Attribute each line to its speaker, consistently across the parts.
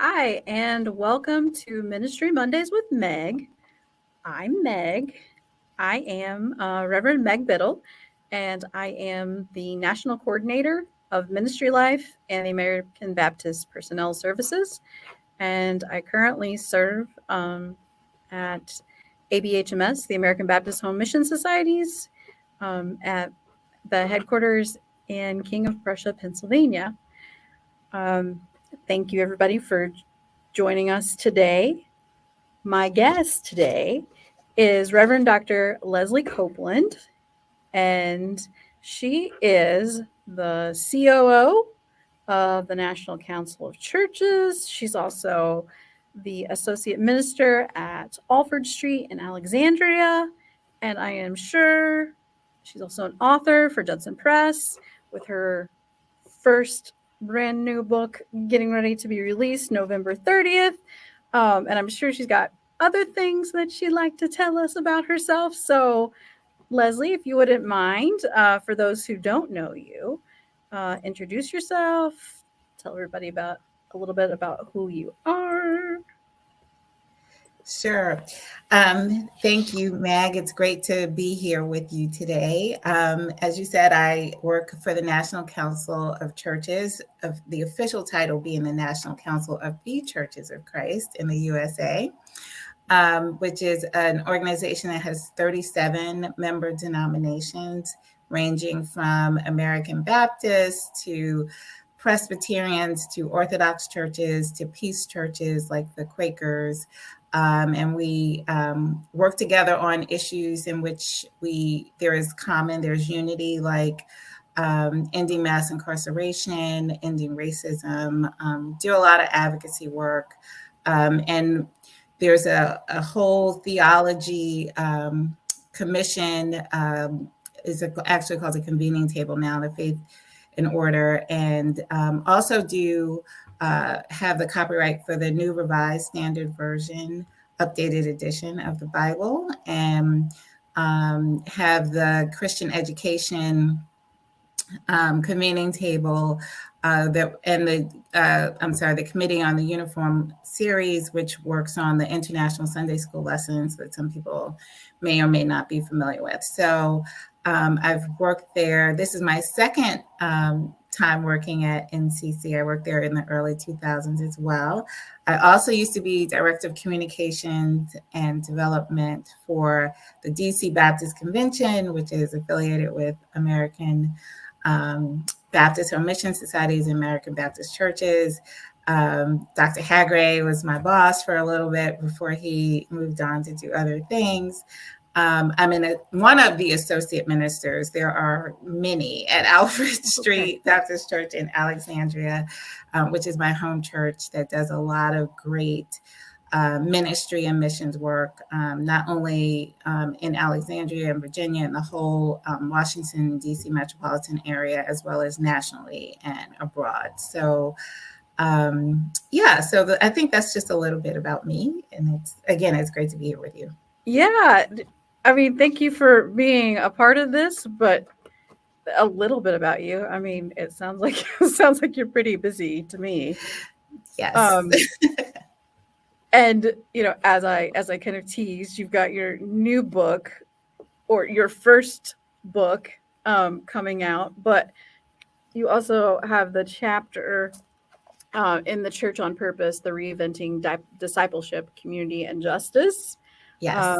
Speaker 1: Hi, and welcome to Ministry Mondays with Meg. I'm Meg. I am Reverend Meg Biddle, and I am the National Coordinator of Ministry Life and the American Baptist Personnel Services. And I currently serve at ABHMS, the American Baptist Home Mission Societies, at the headquarters in King of Prussia, Pennsylvania. Um, Thank you, everybody, for joining us today. My guest today is Reverend Dr. Leslie Copeland, and she is the COO of the National Council of Churches. She's also the associate minister at Alford Street in Alexandria, and I am sure she's also an author for Judson Press with her first brand new book getting ready to be released November 30th. And I'm sure she's got other things that she'd like to tell us about herself. So, Leslie, if you wouldn't mind, for those who don't know you, introduce yourself, tell everybody about a little bit about who you are.
Speaker 2: Sure. Thank you, Meg. It's great to be here with you today. As you said, I work for the National Council of Churches, of the official title being the National Council of the Churches of Christ in the USA, which is an organization that has 37 member denominations, ranging from American Baptists to Presbyterians to Orthodox churches to peace churches like the Quakers. And we work together on issues in which there's unity, like ending mass incarceration, ending racism, do a lot of advocacy work. And there's a whole theology commission, is actually called a convening table now, the Faith in Order, and also do have the copyright for the New Revised Standard Version, updated edition of the Bible, and have the Christian education convening table the Committee on the Uniform Series, which works on the International Sunday School lessons that some people may or may not be familiar with. So I've worked there. This is my second time working at NCC. I worked there in the early 2000s as well. I also used to be Director of Communications and Development for the DC Baptist Convention, which is affiliated with American Baptist Home Mission Societies and American Baptist Churches. Dr. Hagray was my boss for a little bit before he moved on to do other things. I'm one of the associate ministers. There are many at Alfred Street Baptist Church in Alexandria, which is my home church that does a lot of great ministry and missions work, not only in Alexandria and Virginia and the whole Washington, D.C. metropolitan area, as well as nationally and abroad. So I think that's just a little bit about me. And it's great to be here with you.
Speaker 1: Yeah. I mean, thank you for being a part of this, but a little bit about you. I mean, it sounds like you're pretty busy to me.
Speaker 2: Yes.
Speaker 1: And as I kind of teased, you've got your new book, or your first book, coming out, but you also have the chapter in the Church on Purpose, the Reinventing Discipleship, Community, and Justice.
Speaker 2: Yes.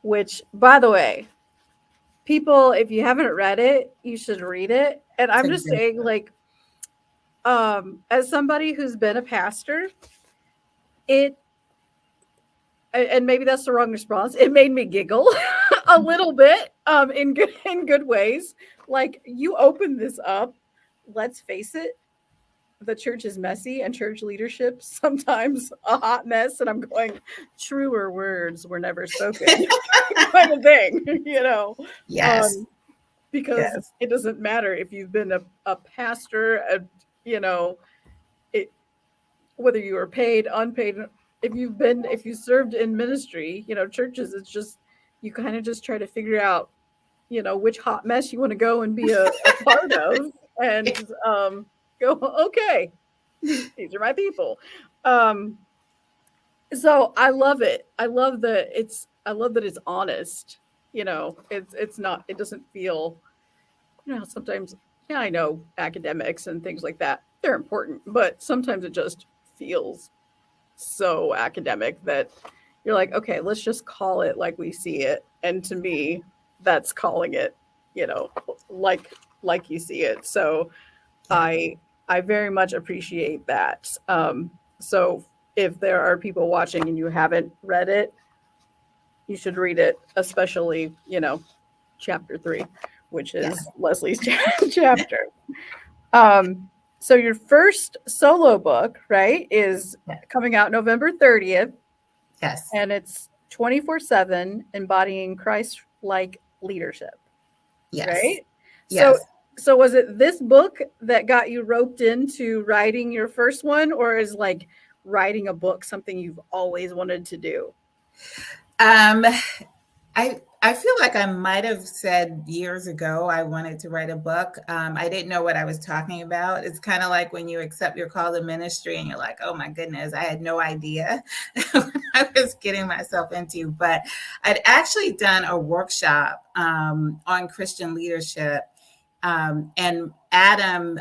Speaker 1: Which, by the way, people, if you haven't read it, you should read it. And I'm just saying, like, as somebody who's been a pastor, and maybe that's the wrong response, it made me giggle a little bit, in good ways. Like, you open this up, let's face it, the church is messy and church leadership sometimes a hot mess, and I'm going, truer words were never spoken kind of thing,
Speaker 2: Yes.
Speaker 1: Because it doesn't matter if you've been a pastor, whether you are paid, unpaid, if you served in ministry, churches, it's just, you kind of just try to figure out, which hot mess you want to go and be a part of, and go, okay, these are my people. Um, so I love it. I love that it's honest. It's not, it doesn't feel, sometimes, yeah, I know academics and things like that, they're important, but sometimes it just feels so academic that you're like, okay, let's just call it like we see it. And to me, that's calling it, you know, like like you see it. So
Speaker 2: Yeah.
Speaker 1: I very much appreciate that. So if there are people watching and you haven't read it, you should read it, especially, chapter 3, which
Speaker 2: Yes.
Speaker 1: is Leslie's chapter. Um, so your first solo book, right, is
Speaker 2: Yeah.
Speaker 1: coming out November 30th,
Speaker 2: Yes.
Speaker 1: and it's 24/7 embodying Christ-like leadership,
Speaker 2: Yes.
Speaker 1: right? So
Speaker 2: Yes.
Speaker 1: so was it this book that got you roped into writing your first one, or is like writing a book something you've always wanted to do?
Speaker 2: Um, I feel like I might have said years ago I wanted to write a book. I didn't know what I was talking about. It's kind of like when you accept your call to ministry and you're like, oh my goodness, I had no idea what I was getting myself into. But I'd actually done a workshop on Christian leadership. And Adam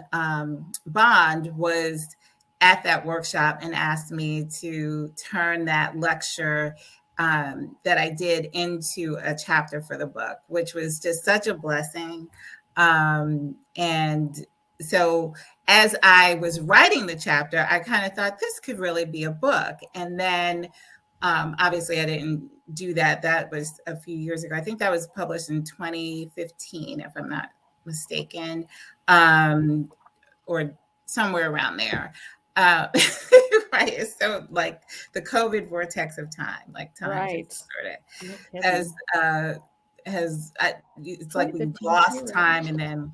Speaker 2: Bond was at that workshop and asked me to turn that lecture that I did into a chapter for the book, which was just such a blessing. And so as I was writing the chapter, I kind of thought this could really be a book. And then obviously I didn't do that. That was a few years ago. I think that was published in 2015, if I'm not mistaken, or somewhere around there. Uh, right. It's so like the COVID vortex of time, like time
Speaker 1: Right.
Speaker 2: just sort of
Speaker 1: No kidding.
Speaker 2: it's like we've
Speaker 1: 2015,
Speaker 2: lost
Speaker 1: you're right.
Speaker 2: time and then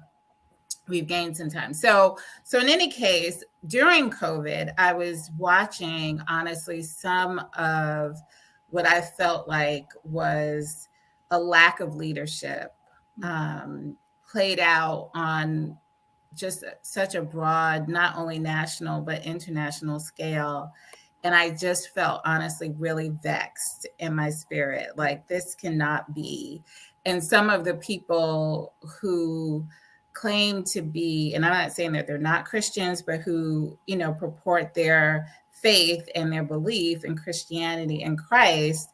Speaker 2: we've gained some time. So in any case, during COVID, I was watching honestly some of what I felt like was a lack of leadership played out on just such a broad, not only national, but international scale. And I just felt honestly really vexed in my spirit. Like, this cannot be. And some of the people who claim to be, and I'm not saying that they're not Christians, but who, purport their faith and their belief in Christianity and Christ,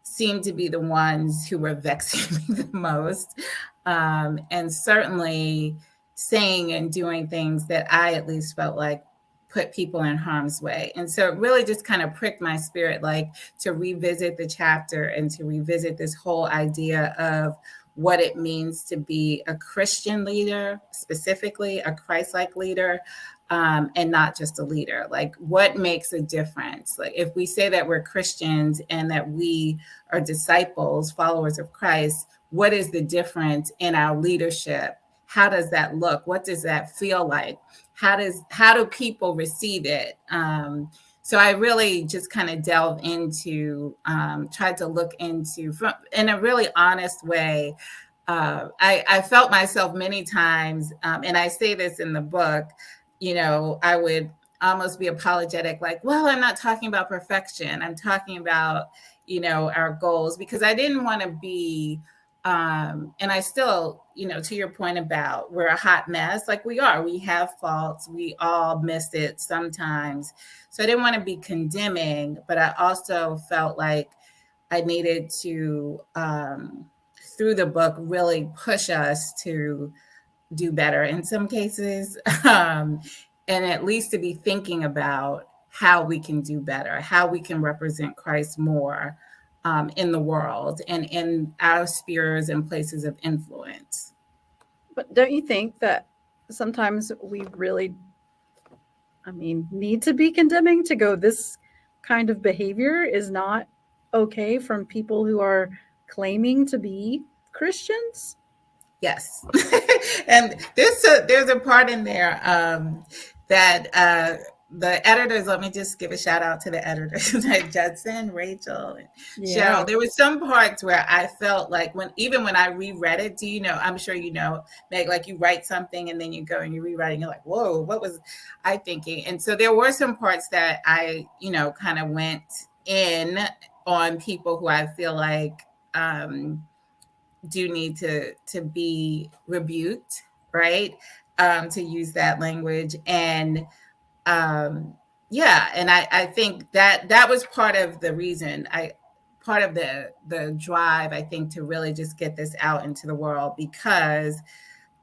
Speaker 2: seem to be the ones who were vexing me the most. And certainly saying and doing things that I at least felt like put people in harm's way. And so it really just kind of pricked my spirit, like to revisit the chapter and to revisit this whole idea of what it means to be a Christian leader, specifically a Christ-like leader, and not just a leader. Like, what makes a difference? Like, if we say that we're Christians and that we are disciples, followers of Christ, what is the difference in our leadership? How does that look? What does that feel like? How do people receive it? So I really just kind of delved into, tried to look into, in a really honest way. I felt myself many times, and I say this in the book, I would almost be apologetic, like, well, I'm not talking about perfection. I'm talking about, our goals, because I didn't want to be, and I still, to your point about we're a hot mess, like we are, we have faults, we all miss it sometimes. So I didn't want to be condemning, but I also felt like I needed to, through the book, really push us to do better in some cases, and at least to be thinking about how we can do better, how we can represent Christ more in the world and in our spheres and places of influence.
Speaker 1: But don't you think that sometimes we really, need to be condemning to go, this kind of behavior is not okay from people who are claiming to be Christians?
Speaker 2: Yes. And there's a part in there that the editors, let me just give a shout out to the editors, like Judson, Rachel, and
Speaker 1: Yeah.
Speaker 2: Cheryl. There were some parts where I felt like even when I reread it, I'm sure Meg, like you write something and then you go and you rewrite and you're like, whoa, what was I thinking? And so there were some parts that I, kind of went in on people who I feel like do need to be rebuked, right? To use that language. And yeah, and I think that was part of the reason, part of the drive, I think, to really just get this out into the world, because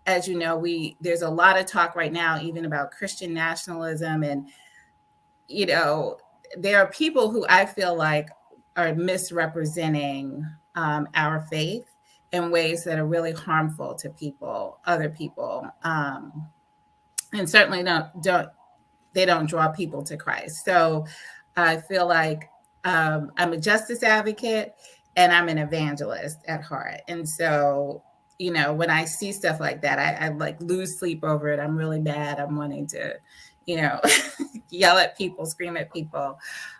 Speaker 2: as you know, there's a lot of talk right now even about Christian nationalism, and there are people who I feel like are misrepresenting our faith in ways that are really harmful to other people, and certainly they don't draw people to Christ. So I feel like I'm a justice advocate and I'm an evangelist at heart. And so, when I see stuff like that, I like lose sleep over it. I'm really mad. I'm wanting to, yell at people, scream at people.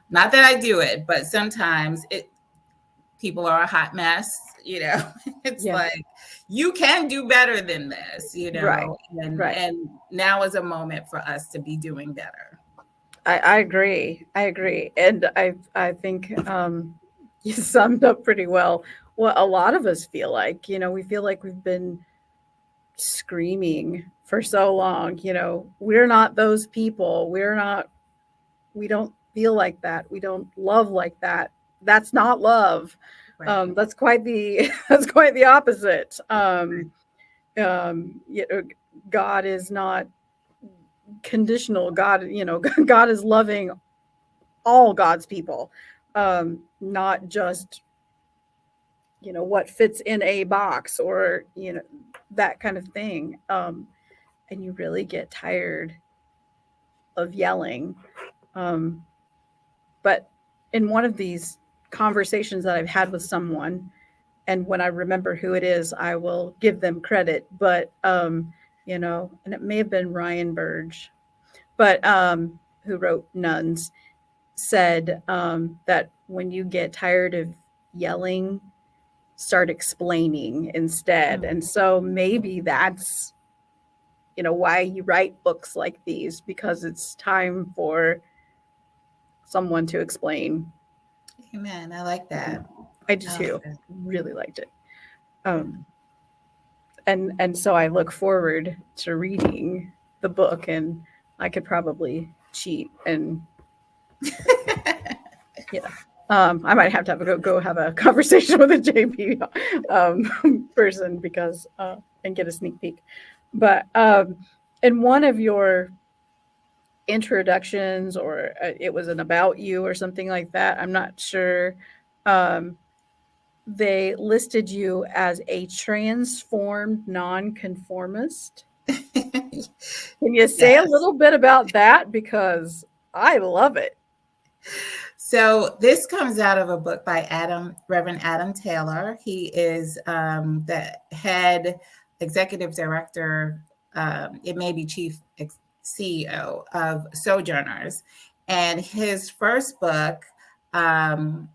Speaker 2: Not that I do it, but sometimes people are a hot mess, it's like, you can do better than this,
Speaker 1: Right.
Speaker 2: and now is a moment for us to be doing better.
Speaker 1: I agree. And I think you summed up pretty well what a lot of us feel like. We feel like we've been screaming for so long. We're not those people. We don't feel like that. We don't love like that. That's not love.
Speaker 2: Right.
Speaker 1: That's quite the that's quite the opposite. God is not conditional. God, God is loving all God's people, not just what fits in a box, or that kind of thing. And you really get tired of yelling. But in one of these conversations that I've had with someone, and when I remember who it is, I will give them credit. But and it may have been Ryan Burge, but who wrote Nuns, said that when you get tired of yelling, start explaining instead. And so maybe that's why you write books like these, because it's time for someone to explain.
Speaker 2: Amen. I like that.
Speaker 1: I do too. Really liked it. And so I look forward to reading the book, and I could probably cheat and yeah. I might have to go have a conversation with a JP person, because and get a sneak peek. But in one of your introductions, or it was an about you or something like that, I'm not sure. They listed you as a transformed nonconformist. Can you say a little bit about that? Because I love it.
Speaker 2: So this comes out of a book by Reverend Adam Taylor. He is the head executive director, it may be chief CEO of Sojourners. And his first book, oh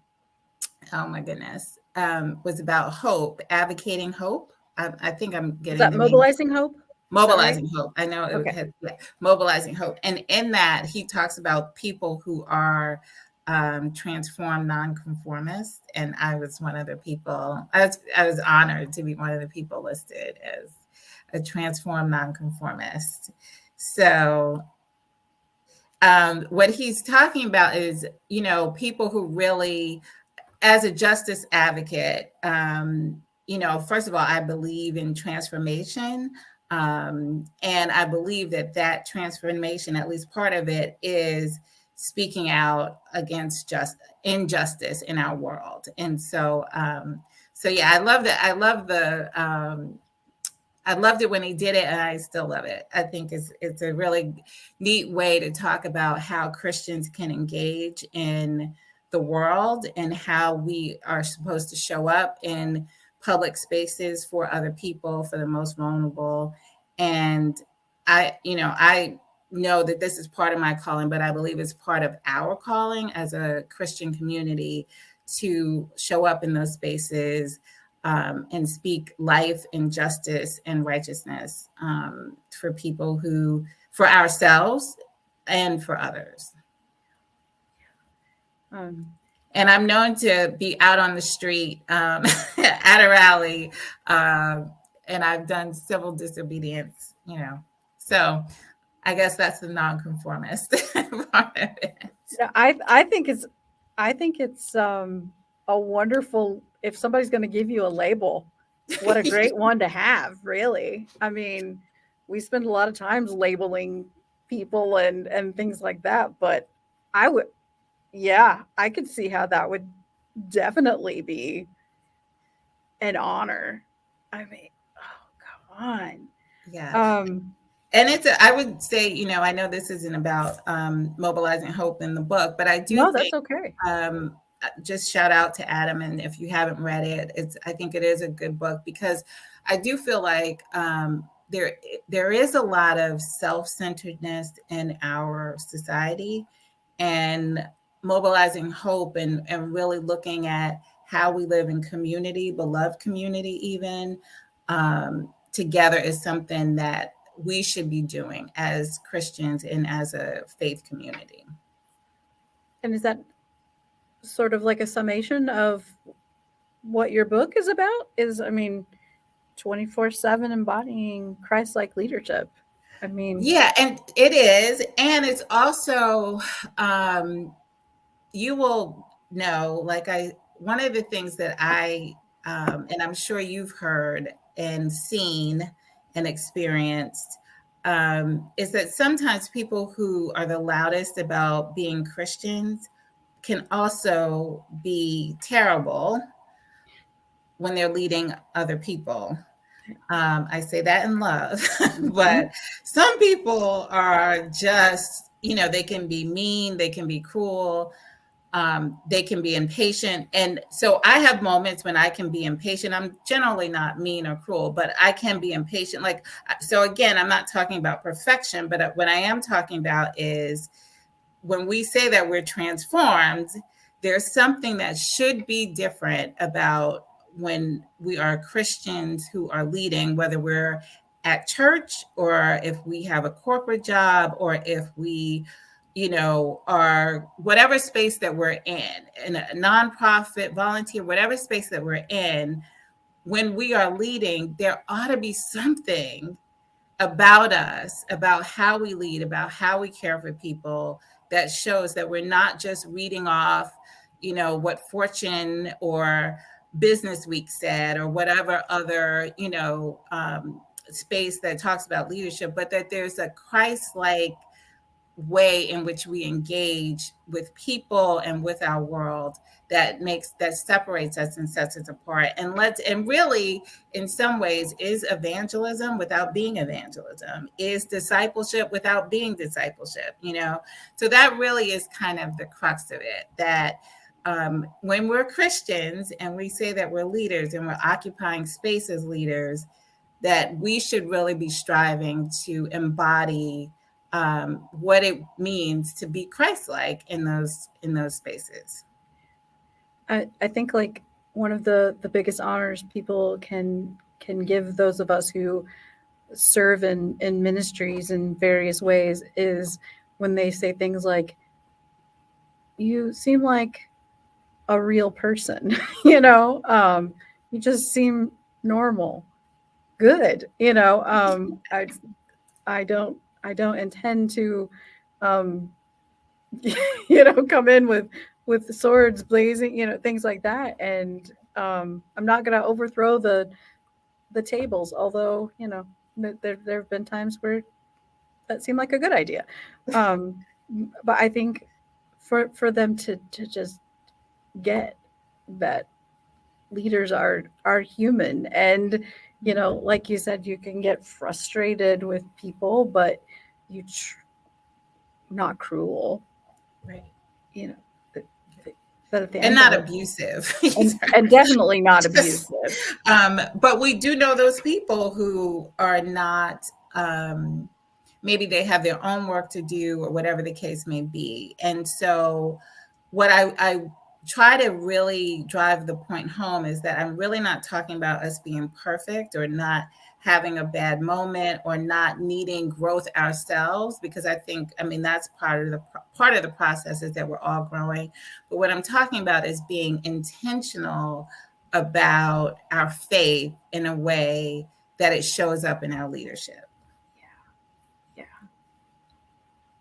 Speaker 2: my goodness, was about hope, advocating hope. I think I'm getting
Speaker 1: Is that Mobilizing Hope?
Speaker 2: Mobilizing Hope. I know
Speaker 1: Okay.
Speaker 2: had Mobilizing Hope. And in that, he talks about people who are transformed nonconformists. And I was one of the people. I was honored to be one of the people listed as a transformed nonconformist. So what he's talking about is, people who really, as a justice advocate, first of all, I believe in transformation. And I believe that transformation, at least part of it, is speaking out against injustice in our world. And so, yeah, I love that. I loved it when he did it, and I still love it. I think it's a really neat way to talk about how Christians can engage in the world and how we are supposed to show up in public spaces for other people, for the most vulnerable. And I know that this is part of my calling, but I believe it's part of our calling as a Christian community to show up in those spaces and speak life and justice and righteousness for people for ourselves and for others. And I'm known to be out on the street at a rally, and I've done civil disobedience, So I guess that's the nonconformist part of it.
Speaker 1: I think it's a wonderful, if somebody's going to give you a label, what a great one to have, really. I mean, we spend a lot of times labeling people and things like that, but I could see how that would definitely be an honor. I mean, oh, come on.
Speaker 2: Yeah. And I would say, I know this isn't about mobilizing hope in the book, but I do think
Speaker 1: that's okay.
Speaker 2: Just shout out to Adam. And if you haven't read it, I think it is a good book, because I do feel like there is a lot of self-centeredness in our society, and mobilizing hope and really looking at how we live in community, beloved community even, together is something that we should be doing as Christians and as a faith community.
Speaker 1: And is that sort of like a summation of what your book is about? 24/7 embodying Christ-like leadership.
Speaker 2: Yeah, and it is. And it's also, you will know, one of the things that and I'm sure you've heard and seen and experienced, is that sometimes people who are the loudest about being Christians can also be terrible when they're leading other people. I say that in love, but some people are just, they can be mean, they can be cruel, they can be impatient. And so I have moments when I can be impatient. I'm generally not mean or cruel, but I can be impatient. So again, I'm not talking about perfection, but what I am talking about is when we say that we're transformed, there's something that should be different about when we are Christians who are leading, whether we're at church or if we have a corporate job or if we, are whatever space that we're in a nonprofit, volunteer, whatever space that we're in, when we are leading, there ought to be something about us, about how we lead, about how we care for people, that shows that we're not just reading off, what Fortune or Business Week said or whatever other, space that talks about leadership, but that there's a Christ-like way in which we engage with people and with our world that separates us and sets us apart, and really in some ways is evangelism without being evangelism, is discipleship without being discipleship, so that really is kind of the crux of it, that when we're Christians and we say that we're leaders and we're occupying space as leaders, that we should really be striving to embody what it means to be Christ-like in those spaces.
Speaker 1: I think one of the biggest honors people can give those of us who serve in ministries in various ways is when they say things like, "You seem like a real person," you just seem normal, good, I don't intend to, come in with the swords blazing, things like that. And I'm not going to overthrow the tables, although, there have been times where that seemed like a good idea. But I think for them to just get that leaders are human, and like you said, you can get frustrated with people, but not cruel,
Speaker 2: right?
Speaker 1: And
Speaker 2: not abusive,
Speaker 1: and definitely not abusive.
Speaker 2: But we do know those people who are not maybe they have their own work to do or whatever the case may be. And so what I try to really drive the point home is that I'm really not talking about us being perfect or not having a bad moment or not needing growth ourselves, because I mean, that's part of the process is that we're all growing. But what I'm talking about is being intentional about our faith in a way that it shows up in our leadership.
Speaker 1: Yeah.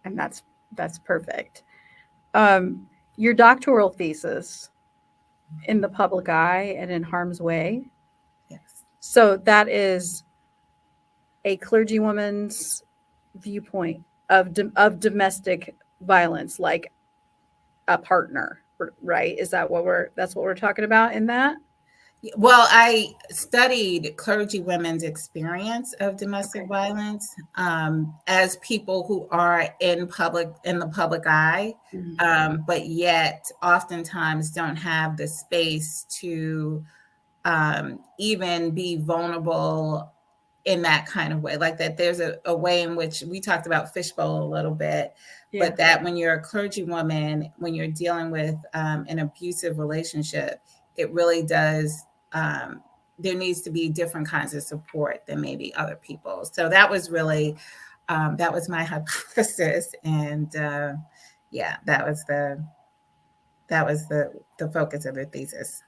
Speaker 1: And that's perfect. Your doctoral thesis, In the Public Eye and in Harm's Way.
Speaker 2: Yes.
Speaker 1: So that is a clergywoman's viewpoint of domestic violence, like a partner, right? Is that that's what we're talking about in that?
Speaker 2: Well, I studied clergy women's experience of domestic violence as people who are in the public eye, but yet oftentimes don't have the space to even be vulnerable in that kind of way. Like that there's a way in which we talked about fishbowl a little bit, but that when you're a clergy woman, when you're dealing with an abusive relationship, it really does, there needs to be different kinds of support than maybe other people. So that was really, that was my hypothesis. And yeah, that was the focus of the thesis.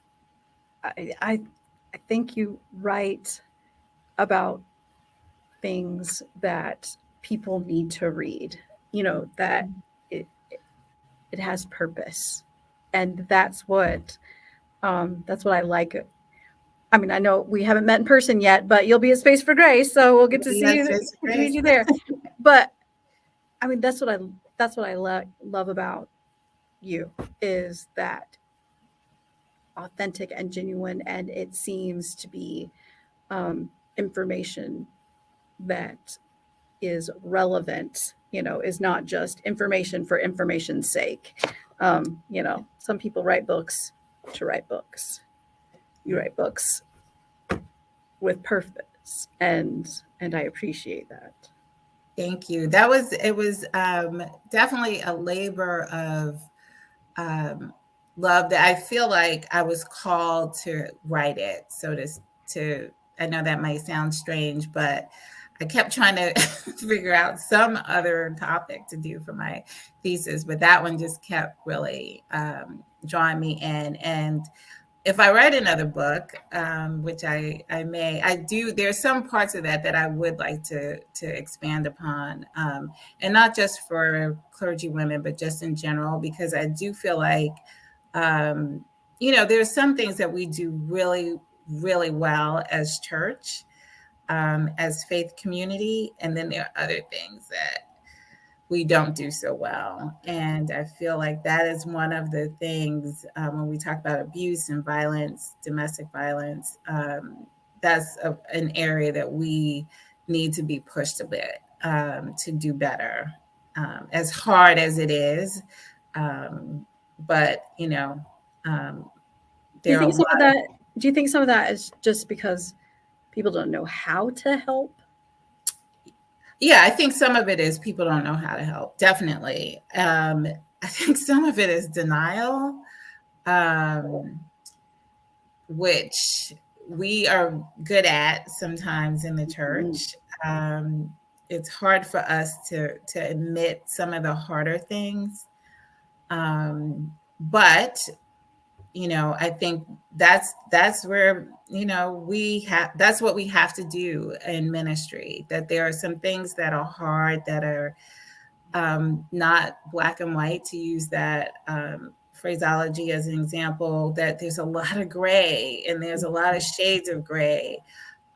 Speaker 1: I think you write about things that people need to read, that it has purpose. And that's what I like. I mean, I know we haven't met in person yet, but you'll be at Space for Grace, so we'll get to see you there. But I mean, that's what I love about you, is that authentic and genuine, and it seems to be information that is relevant, is not just information for information's sake. Some people write books to write books. You write books with purpose, and I appreciate that.
Speaker 2: Thank you. It was definitely a labor of love that I feel like I was called to write it. So I know that might sound strange, but I kept trying to figure out some other topic to do for my thesis, but that one just kept really drawing me in. And if I write another book, which I do, there's some parts of that I would like to expand upon, and not just for clergy women, but just in general, because I do feel like, there's some things that we do really, really well as church, as faith community, and then there are other things that we don't do so well. And I feel like that is one of the things when we talk about abuse and violence, domestic violence, that's an area that we need to be pushed a bit to do better, as hard as it is. But,
Speaker 1: Do you think some of that is just because people don't know how to help?
Speaker 2: Yeah, I think some of it is people don't know how to help. Definitely. I think some of it is denial, which we are good at sometimes in the church. It's hard for us to admit some of the harder things. But I think that's where, that's what we have to do in ministry, that there are some things that are hard, that are not black and white, to use that phraseology as an example, that there's a lot of gray and there's a lot of shades of gray,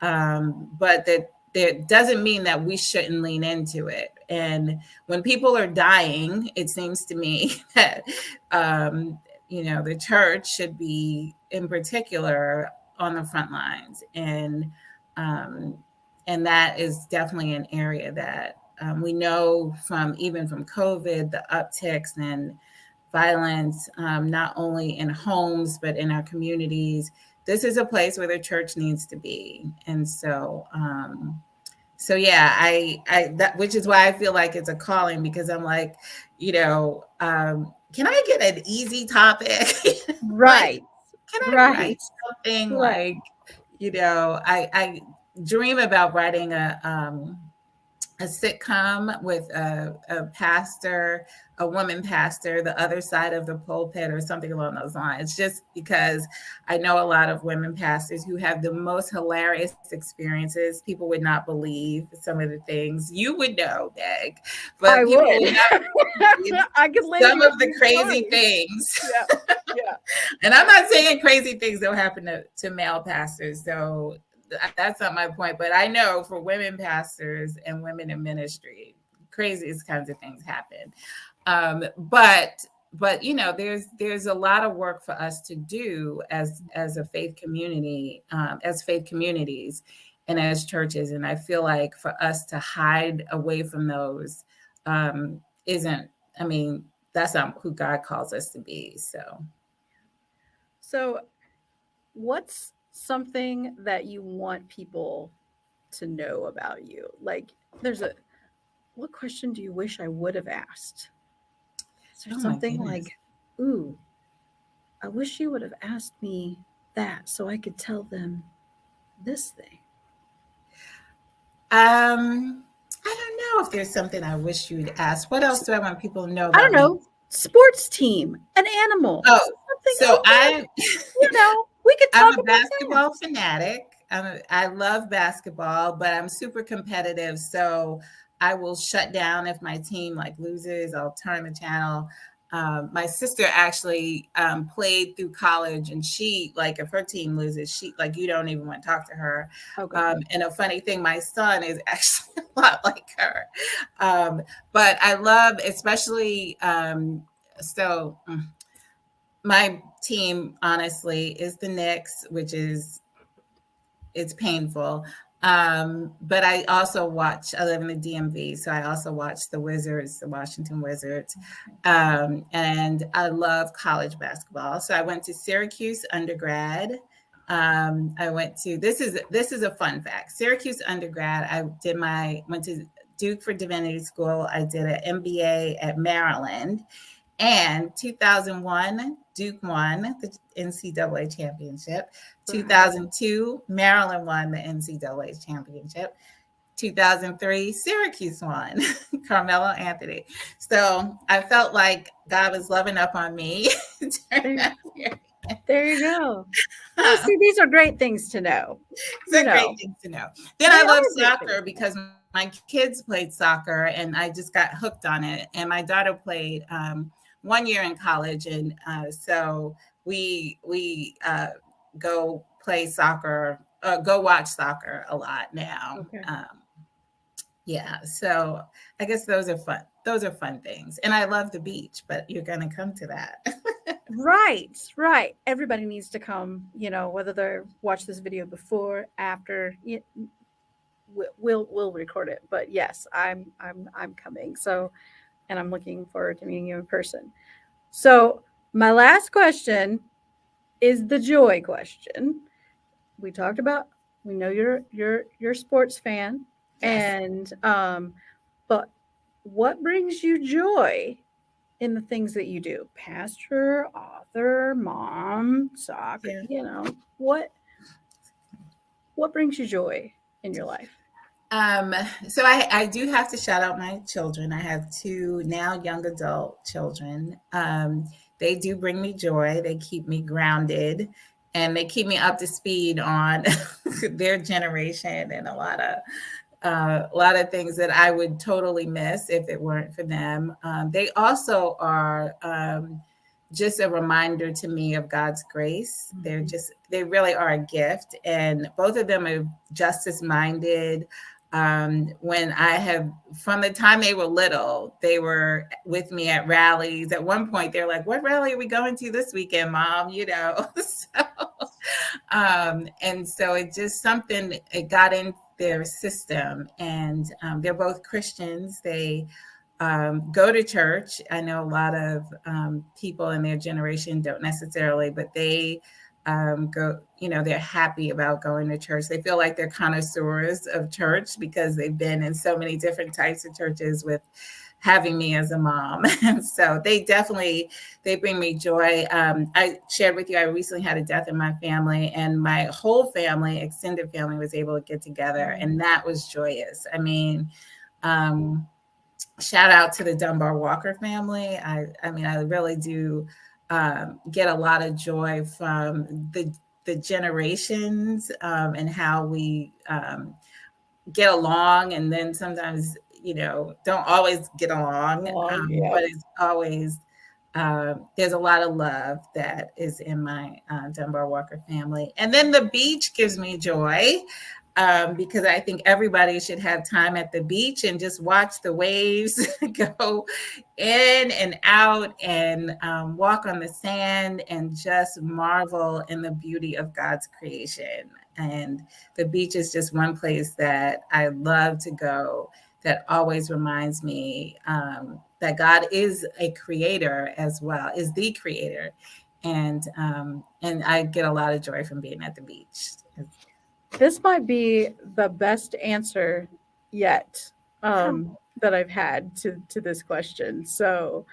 Speaker 2: but that doesn't mean that we shouldn't lean into it. And when people are dying, it seems to me that the church should be, in particular, on the front lines, and that is definitely an area that we know even from COVID, the upticks in violence, not only in homes but in our communities. This is a place where the church needs to be, and so So yeah, I that, which is why I feel like it's a calling, because I'm like, can I get an easy topic? Like,
Speaker 1: Right.
Speaker 2: can I write
Speaker 1: Right.
Speaker 2: something
Speaker 1: Right.
Speaker 2: like, I dream about writing a sitcom with a pastor, a woman pastor, the other side of the pulpit, or something along those lines. Just because I know a lot of women pastors who have the most hilarious experiences. People would not believe some of the things you would know, Meg,
Speaker 1: I
Speaker 2: but people
Speaker 1: would.
Speaker 2: would not believe
Speaker 1: I could lend
Speaker 2: some
Speaker 1: you a
Speaker 2: of the
Speaker 1: few
Speaker 2: crazy
Speaker 1: stories.
Speaker 2: things.
Speaker 1: Yeah. Yeah.
Speaker 2: And I'm not saying crazy things don't happen to male pastors. So that's not my point. But I know for women pastors and women in ministry, craziest kinds of things happen. But there's a lot of work for us to do as a faith community, as faith communities, and as churches. And I feel like for us to hide away from those isn't. I mean, that's not who God calls us to be.
Speaker 1: So, what's something that you want people to know about you? Like, there's a what question do you wish I would have asked? Is there
Speaker 2: Oh my
Speaker 1: something
Speaker 2: goodness.
Speaker 1: like, ooh, I wish you would have asked me that so I could tell them this thing?
Speaker 2: I don't know if there's something I wish you'd ask. What else do I want people to know
Speaker 1: I don't
Speaker 2: about me?
Speaker 1: know, sports team, an animal,
Speaker 2: Oh,
Speaker 1: something.
Speaker 2: so
Speaker 1: Okay, we could
Speaker 2: I'm
Speaker 1: talk
Speaker 2: a
Speaker 1: about that.
Speaker 2: basketball fanatic. I love basketball, but I'm super competitive. So I will shut down if my team like loses. I'll turn the channel. My sister actually played through college, and she, like, if her team loses, she, like, you don't even want to talk to her.
Speaker 1: Okay.
Speaker 2: And a funny thing, my son is actually a lot like her. But I love, especially so. My team, honestly, is the Knicks, which is, it's painful. But I also watch. I live in the DMV, so I also watch the Wizards, the Washington Wizards, and I love college basketball. So I went to Syracuse undergrad. I went to, this is a fun fact. Syracuse undergrad. Went to Duke for Divinity School. I did an MBA at Maryland. And 2001, Duke won the NCAA championship. 2002, Maryland won the NCAA championship. 2003, Syracuse won. Carmelo Anthony. So I felt like God was loving up on me.
Speaker 1: There you go. Well, see, these are great things to know.
Speaker 2: It's a great thing to know. Then
Speaker 1: They
Speaker 2: I love
Speaker 1: are great
Speaker 2: soccer
Speaker 1: things.
Speaker 2: because my kids played soccer, and I just got hooked on it. And my daughter played 1 year in college, and so we go play soccer, go watch soccer a lot now.
Speaker 1: Okay.
Speaker 2: Yeah, so I guess those are fun. Those are fun things, and I love the beach. But you're going to come to that.
Speaker 1: Right, right. Everybody needs to come, whether they watch this video before, after, we'll record it. But yes, I'm coming. So, and I'm looking forward to meeting you in person. So, my last question is the joy question. We talked about, we know you're a sports fan,
Speaker 2: Yes.
Speaker 1: and but what brings you joy in the things that you do? Pastor, author, mom, soccer,
Speaker 2: Yeah.
Speaker 1: what brings you joy in your life?
Speaker 2: Um, so I do have to shout out my children. I have two now young adult children. They do bring me joy. They keep me grounded, and they keep me up to speed on their generation, and a lot of things that I would totally miss if it weren't for them. They also are just a reminder to me of God's grace. They really are a gift. And both of them are justice minded. When I have, from the time they were little, they were with me at rallies. At one point, they're like, "What rally are we going to this weekend, Mom?" And so it just something, it got in their system. And they're both Christians. They go to church. I know a lot of people in their generation don't necessarily, but they go, they're happy about going to church. They feel like they're connoisseurs of church because they've been in so many different types of churches with having me as a mom. And so they bring me joy. I shared with you, I recently had a death in my family, and my whole family, extended family, was able to get together, and that was joyous. I mean, shout out to the Dunbar Walker family. I really do get a lot of joy from the generations, and how we get along, and then sometimes don't always get along, but it's always there's a lot of love that is in my Dunbar Walker family. And then the beach gives me joy, because I think everybody should have time at the beach and just watch the waves go in and out, and walk on the sand and just marvel in the beauty of God's creation. And the beach is just one place that I love to go, that always reminds me that God is a creator as well, is the creator. And I get a lot of joy from being at the beach.
Speaker 1: This might be the best answer yet that I've had to this question. So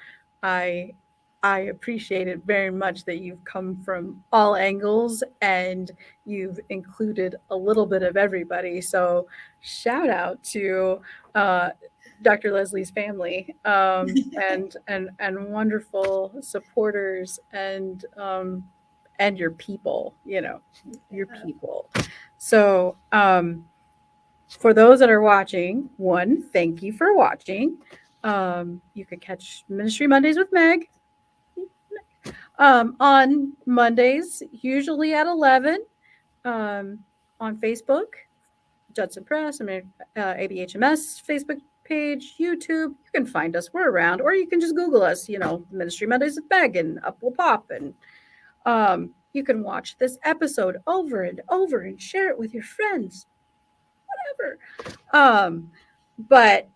Speaker 1: I appreciate it very much that you've come from all angles and you've included a little bit of everybody. So shout out to Dr. Leslie's family, and wonderful supporters, and your people, your people. So, for those that are watching, one, thank you for watching. You can catch Ministry Mondays with Meg on Mondays, usually at 11, on Facebook, Judson Press, ABHMS Facebook page, YouTube. You can find us. We're around. Or you can just Google us, Ministry Mondays with Meg, and up will pop. And you can watch this episode over and over and share it with your friends, whatever. But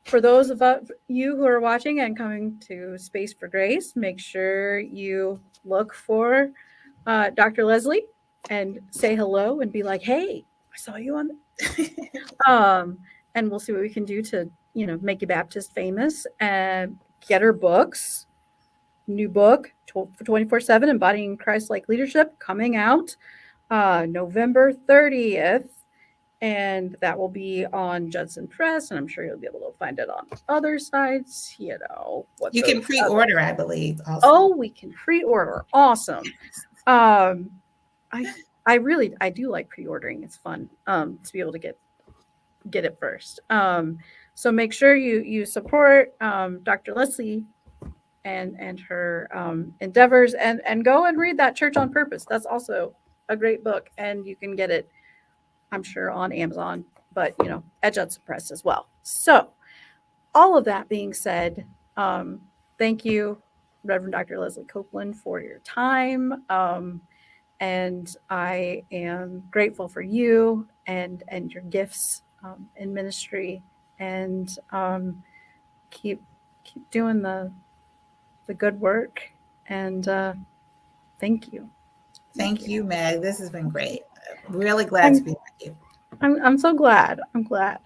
Speaker 1: for those of you who are watching and coming to Space for Grace, make sure you look for Dr. Leslie and say hello and be like, "Hey, I saw you on." And we'll see what we can do to, make you Baptist famous, and get her books. New book for 24/7, Embodying Christ-like Leadership, coming out November 30th. And that will be on Judson Press, and I'm sure you'll be able to find it on other sites.
Speaker 2: You can pre-order, I believe. Also.
Speaker 1: Oh, we can pre-order. Awesome. I do like pre-ordering. It's fun to be able to get it first. So make sure you support Dr. Leslie and her endeavors, and go and read that Church on Purpose. That's also a great book, and you can get it, I'm sure, on Amazon, but at Judson Press as well. So all of that being said, thank you, Reverend Dr. Leslie Copeland, for your time. And I am grateful for you and your gifts in ministry, and keep doing the good work. And thank you.
Speaker 2: Thank you, Meg. This has been great. Really glad to be with you.
Speaker 1: I'm so glad. I'm glad.